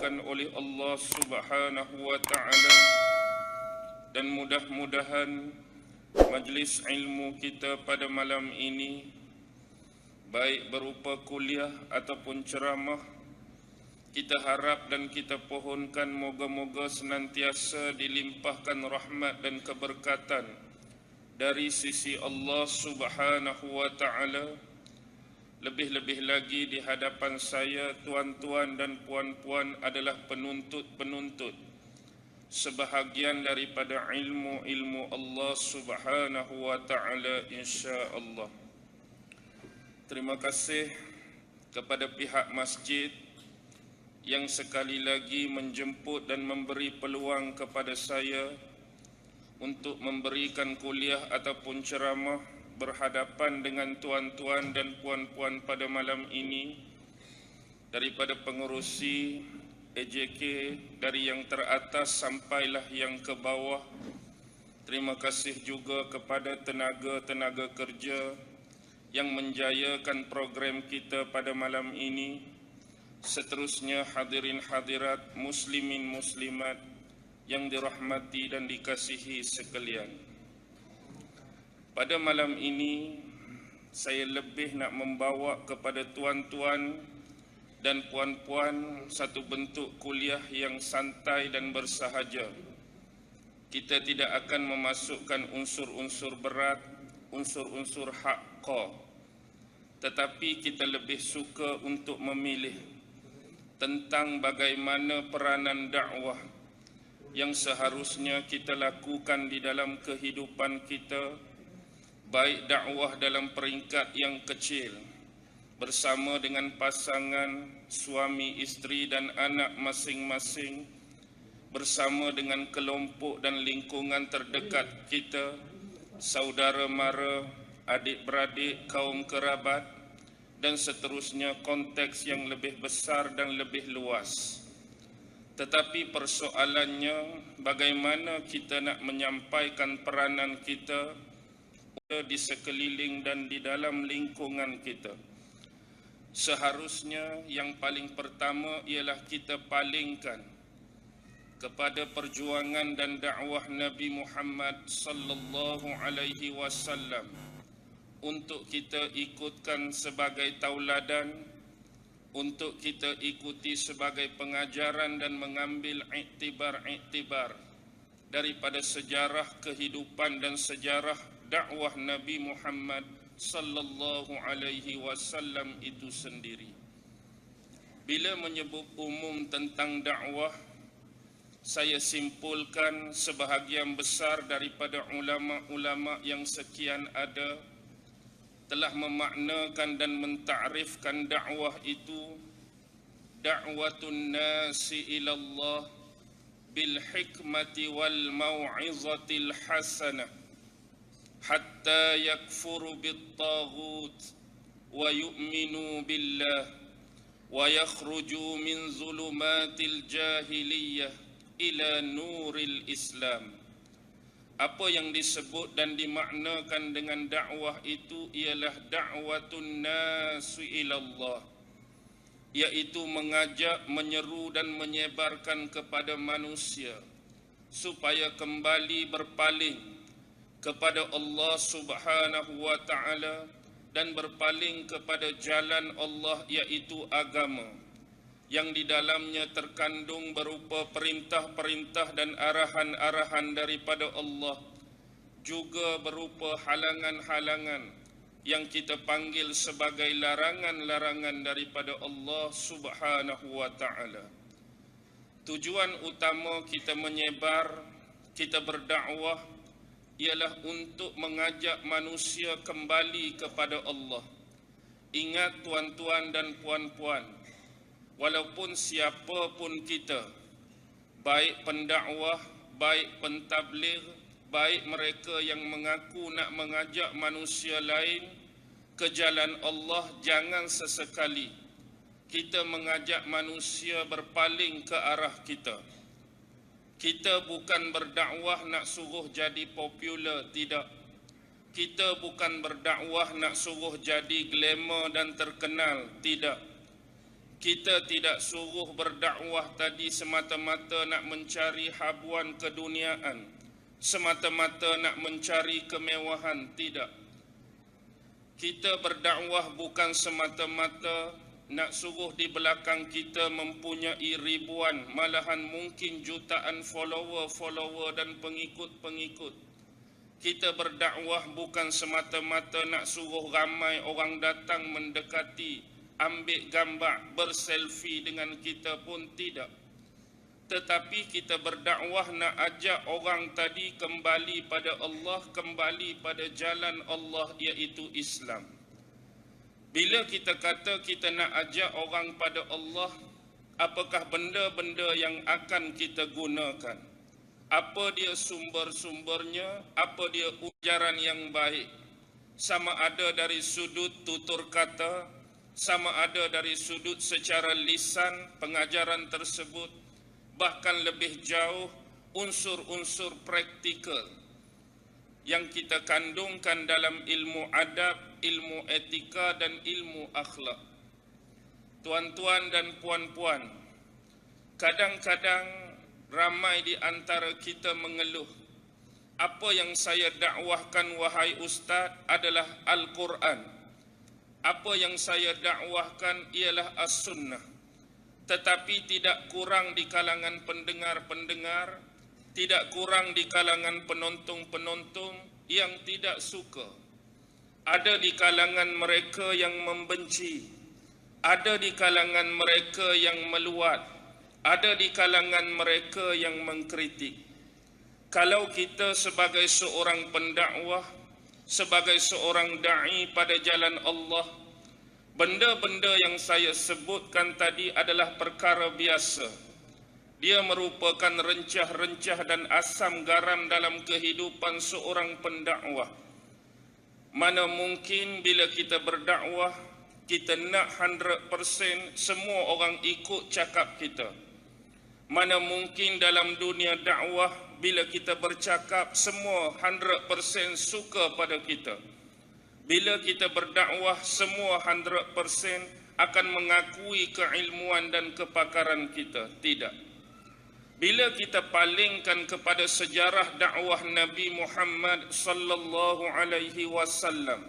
dimudahkan oleh Allah Subhanahu wa taala, dan mudah-mudahan majlis ilmu kita pada malam ini, baik berupa kuliah ataupun ceramah, kita harap dan kita pohonkan moga-moga senantiasa dilimpahkan rahmat dan keberkatan dari sisi Allah Subhanahu wa taala. Lebih-lebih lagi di hadapan saya, tuan-tuan dan puan-puan adalah penuntut-penuntut sebahagian daripada ilmu-ilmu Allah Subhanahu wa taala, insya-Allah. Terima kasih kepada pihak masjid yang sekali lagi menjemput dan memberi peluang kepada saya untuk memberikan kuliah ataupun ceramah berhadapan dengan tuan-tuan dan puan-puan pada malam ini, daripada pengerusi AJK dari yang teratas sampailah yang ke bawah. Terima kasih juga kepada tenaga-tenaga kerja yang menjayakan program kita pada malam ini. Seterusnya hadirin hadirat, muslimin muslimat yang dirahmati dan dikasihi sekalian. Pada malam ini saya lebih nak membawa kepada tuan-tuan dan puan-puan satu bentuk kuliah yang santai dan bersahaja. Kita tidak akan memasukkan unsur-unsur berat, unsur-unsur haqqa, tetapi kita lebih suka untuk memilih tentang bagaimana peranan dakwah yang seharusnya kita lakukan di dalam kehidupan kita, baik dakwah dalam peringkat yang kecil bersama dengan pasangan, suami, isteri dan anak masing-masing, bersama dengan kelompok dan lingkungan terdekat kita, saudara mara, adik-beradik, kaum kerabat, dan seterusnya, konteks yang lebih besar dan lebih luas. Tetapi persoalannya, bagaimana kita nak menyampaikan peranan kita di sekeliling dan di dalam lingkungan kita. Seharusnya yang paling pertama ialah kita palingkan kepada perjuangan dan dakwah Nabi Muhammad sallallahu alaihi wasallam untuk kita ikutkan sebagai tauladan, untuk kita ikuti sebagai pengajaran dan mengambil iktibar daripada sejarah kehidupan dan sejarah dakwah Nabi Muhammad sallallahu alaihi wasallam itu sendiri. Bila menyebut umum tentang dakwah, saya simpulkan sebahagian besar daripada ulama-ulama yang sekian ada telah memaknakan dan mentakrifkan dakwah itu da'watun nasi ilallah bil hikmati wal mau'izatil hasanah hatta yakfuru bit taghut wa yu'minu billah wa yakhruju min zulumatil jahiliyah ila nuril Islam. Apa yang disebut dan dimaknakan dengan dakwah itu ialah da'watun nasi ilallah, yaitu mengajak, menyeru dan menyebarkan kepada manusia supaya kembali berpaling kepada Allah Subhanahu wa taala dan berpaling kepada jalan Allah, yaitu agama yang di dalamnya terkandung berupa perintah-perintah dan arahan-arahan daripada Allah, juga berupa halangan-halangan yang kita panggil sebagai larangan-larangan daripada Allah Subhanahu wa taala. Tujuan utama kita menyebar, kita berdakwah ialah untuk mengajak manusia kembali kepada Allah. Ingat tuan-tuan dan puan-puan, walaupun siapapun kita, baik pendakwah, baik pentabligh, baik mereka yang mengaku nak mengajak manusia lain ke jalan Allah, jangan sesekali kita mengajak manusia berpaling ke arah kita. Kita bukan berdakwah nak suruh jadi popular, tidak. Kita bukan berdakwah nak suruh jadi glamour dan terkenal, tidak. Kita tidak suruh berdakwah tadi semata-mata nak mencari habuan keduniaan, semata-mata nak mencari kemewahan, tidak. Kita berdakwah bukan semata-mata nak suruh di belakang kita mempunyai ribuan, malahan mungkin jutaan follower dan pengikut-pengikut. Kita berdakwah bukan semata-mata nak suruh ramai orang datang mendekati, ambil gambar, berselfie dengan kita pun tidak. Tetapi kita berdakwah nak ajak orang tadi kembali pada Allah, kembali pada jalan Allah, iaitu Islam. Bila kita kata kita nak ajak orang pada Allah, apakah benda-benda yang akan kita gunakan? Apa dia sumber-sumbernya? Apa dia ujaran yang baik? Sama ada dari sudut tutur kata, sama ada dari sudut secara lisan pengajaran tersebut, bahkan lebih jauh unsur-unsur praktikal yang kita kandungkan dalam ilmu adab, ilmu etika dan ilmu akhlak. Tuan-tuan dan puan-puan, kadang-kadang ramai di antara kita mengeluh, apa yang saya dakwahkan wahai ustaz adalah Al-Quran. Apa yang saya dakwahkan ialah As-Sunnah. Tetapi tidak kurang di kalangan pendengar-pendengar, tidak kurang di kalangan penonton-penonton yang tidak suka. Ada di kalangan mereka yang membenci, ada di kalangan mereka yang meluat, ada di kalangan mereka yang mengkritik. Kalau kita sebagai seorang pendakwah, sebagai seorang da'i pada jalan Allah, benda-benda yang saya sebutkan tadi adalah perkara biasa. Dia merupakan rencah-rencah dan asam garam dalam kehidupan seorang pendakwah. Mana mungkin bila kita berdakwah, kita nak 100% semua orang ikut cakap kita. Mana mungkin dalam dunia dakwah, bila kita bercakap semua 100% suka pada kita. Bila kita berdakwah semua 100% akan mengakui keilmuan dan kepakaran kita. Tidak. Bila kita palingkan kepada sejarah dakwah Nabi Muhammad sallallahu alaihi wasallam,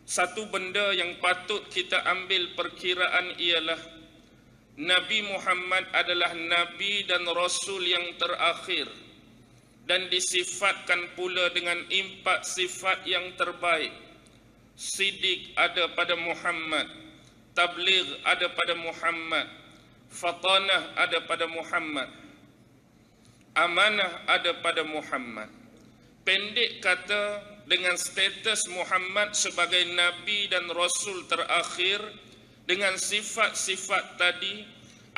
satu benda yang patut kita ambil perkiraan ialah Nabi Muhammad adalah Nabi dan Rasul yang terakhir dan disifatkan pula dengan 4 sifat yang terbaik. Siddiq ada pada Muhammad, tabligh ada pada Muhammad, fatanah ada pada Muhammad, amanah ada pada Muhammad. Pendek kata, dengan status Muhammad sebagai Nabi dan Rasul terakhir, dengan sifat-sifat tadi,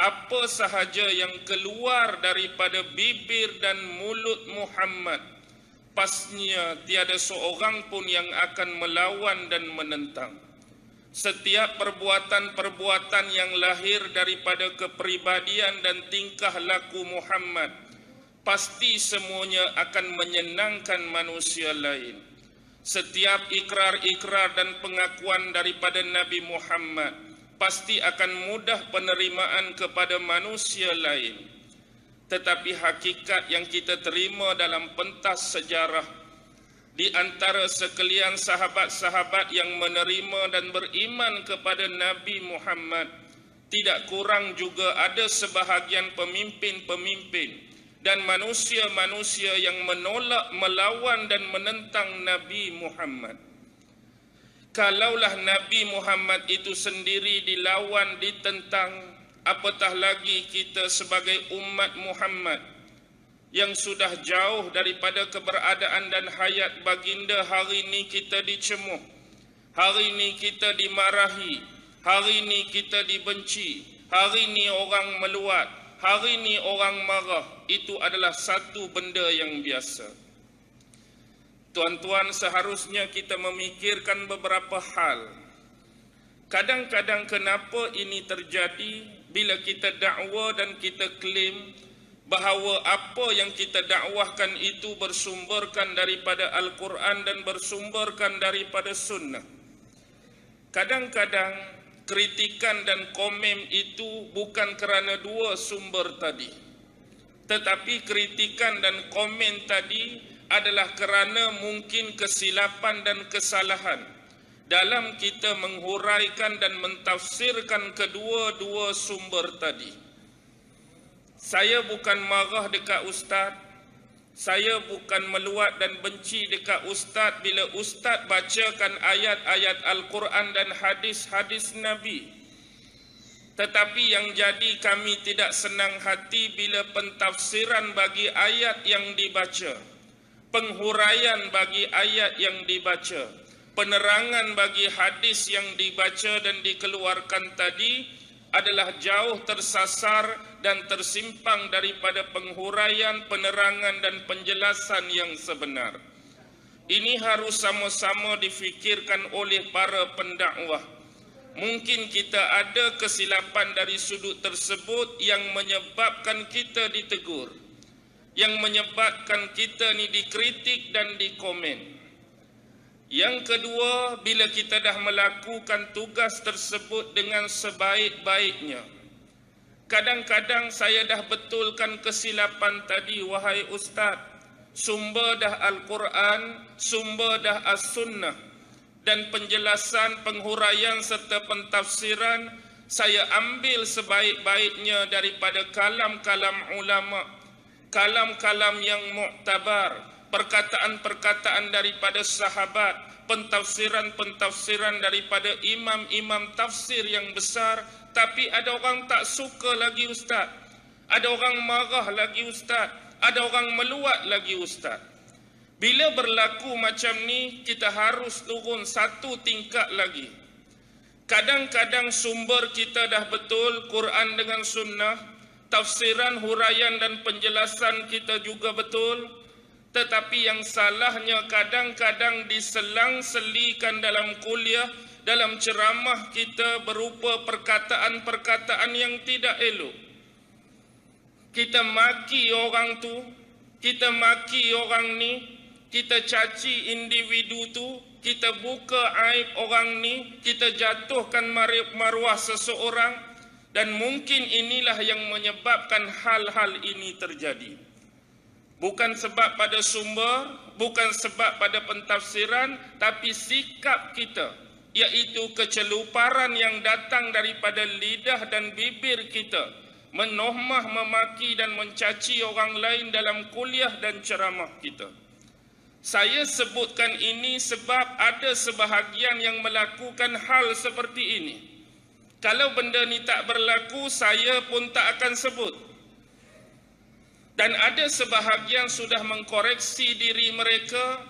apa sahaja yang keluar daripada bibir dan mulut Muhammad, pastinya tiada seorang pun yang akan melawan dan menentang. Setiap perbuatan-perbuatan yang lahir daripada kepribadian dan tingkah laku Muhammad, pasti semuanya akan menyenangkan manusia lain. Setiap ikrar-ikrar dan pengakuan daripada Nabi Muhammad pasti akan mudah penerimaan kepada manusia lain. Tetapi hakikat yang kita terima dalam pentas sejarah, di antara sekalian sahabat-sahabat yang menerima dan beriman kepada Nabi Muhammad, tidak kurang juga ada sebahagian pemimpin-pemimpin dan manusia-manusia yang menolak, melawan dan menentang Nabi Muhammad. Kalaulah Nabi Muhammad itu sendiri dilawan, ditentang, apatah lagi kita sebagai umat Muhammad yang sudah jauh daripada keberadaan dan hayat baginda. Hari ini kita dicemuh, hari ini kita dimarahi, hari ini kita dibenci, hari ini orang meluat, hari ini orang marah. Itu adalah satu benda yang biasa. Tuan-tuan, seharusnya kita memikirkan beberapa hal. Kadang-kadang kenapa ini terjadi bila kita dakwa dan kita klaim bahawa apa yang kita dakwahkan itu bersumberkan daripada Al-Quran dan bersumberkan daripada Sunnah. Kadang-kadang kritikan dan komen itu bukan kerana dua sumber tadi. Tetapi kritikan dan komen tadi adalah kerana mungkin kesilapan dan kesalahan dalam kita menghuraikan dan mentafsirkan kedua-dua sumber tadi. Saya bukan marah dekat ustaz, saya bukan meluat dan benci dekat ustaz bila ustaz bacakan ayat-ayat Al-Quran dan hadis-hadis Nabi. Tetapi yang jadi kami tidak senang hati bila pentafsiran bagi ayat yang dibaca, penghuraian bagi ayat yang dibaca, penerangan bagi hadis yang dibaca dan dikeluarkan tadi adalah jauh tersasar dan tersimpang daripada penghuraian, penerangan dan penjelasan yang sebenar. Ini harus sama-sama difikirkan oleh para pendakwah. Mungkin kita ada kesilapan dari sudut tersebut yang menyebabkan kita ditegur, yang menyebabkan kita ni dikritik dan dikomen. Yang kedua, bila kita dah melakukan tugas tersebut dengan sebaik-baiknya, kadang-kadang saya dah betulkan kesilapan tadi, wahai ustaz, sumber dah Al-Quran, sumber dah As-Sunnah, dan penjelasan, penghuraian serta pentafsiran saya ambil sebaik-baiknya daripada kalam-kalam ulama, kalam-kalam yang muktabar, perkataan-perkataan daripada sahabat, pentafsiran-pentafsiran daripada imam-imam tafsir yang besar. Tapi ada orang tak suka lagi ustaz, ada orang marah lagi ustaz, ada orang meluat lagi ustaz. Bila berlaku macam ni, kita harus turun satu tingkat lagi. Kadang-kadang sumber kita dah betul, Quran dengan sunnah, tafsiran, huraian dan penjelasan kita juga betul. Tetapi yang salahnya kadang-kadang diselang-selikan dalam kuliah, dalam ceramah kita berupa perkataan-perkataan yang tidak elok. Kita maki orang tu, kita maki orang ni, kita caci individu tu, kita buka aib orang ni, kita jatuhkan maruah seseorang, dan mungkin inilah yang menyebabkan hal-hal ini terjadi. Bukan sebab pada sumber, bukan sebab pada pentafsiran, tapi sikap kita, iaitu keceluparan yang datang daripada lidah dan bibir kita, menohmah, memaki dan mencaci orang lain dalam kuliah dan ceramah kita. Saya sebutkan ini sebab ada sebahagian yang melakukan hal seperti ini. Kalau benda ni tak berlaku, saya pun tak akan sebut. Dan ada sebahagian sudah mengkoreksi diri mereka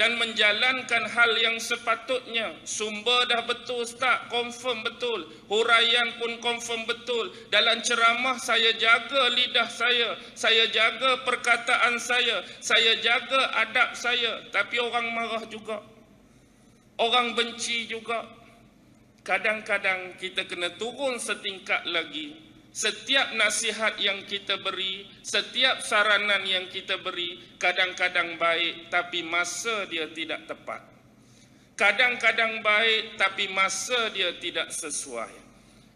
dan menjalankan hal yang sepatutnya. Sumber dah betul ustaz, confirm betul. Huraian pun confirm betul. Dalam ceramah saya jaga lidah saya jaga perkataan saya jaga adab saya. Tapi orang marah juga, orang benci juga. Kadang-kadang kita kena turun setingkat lagi. Setiap nasihat yang kita beri, setiap saranan yang kita beri, kadang-kadang baik tapi masa dia tidak tepat. Kadang-kadang baik tapi masa dia tidak sesuai.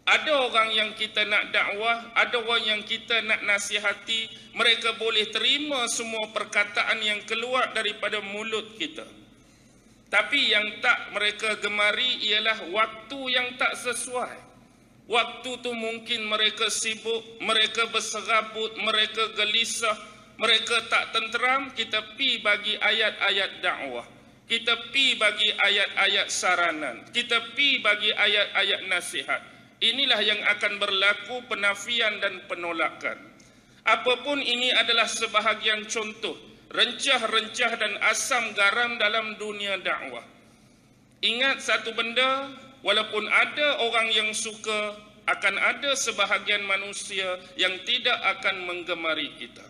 Ada orang yang kita nak dakwah, ada orang yang kita nak nasihati, mereka boleh terima semua perkataan yang keluar daripada mulut kita. Tapi yang tak mereka gemari ialah waktu yang tak sesuai. Waktu tu mungkin mereka sibuk, mereka berserabut, mereka gelisah, mereka tak tenteram. Kita pi bagi ayat-ayat dakwah, kita pi bagi ayat-ayat saranan, kita pi bagi ayat-ayat nasihat. Inilah yang akan berlaku penafian dan penolakan. Apapun ini adalah sebahagian contoh rencah-rencah dan asam garam dalam dunia dakwah. Ingat satu benda, walaupun ada orang yang suka, akan ada sebahagian manusia yang tidak akan menggemari kita.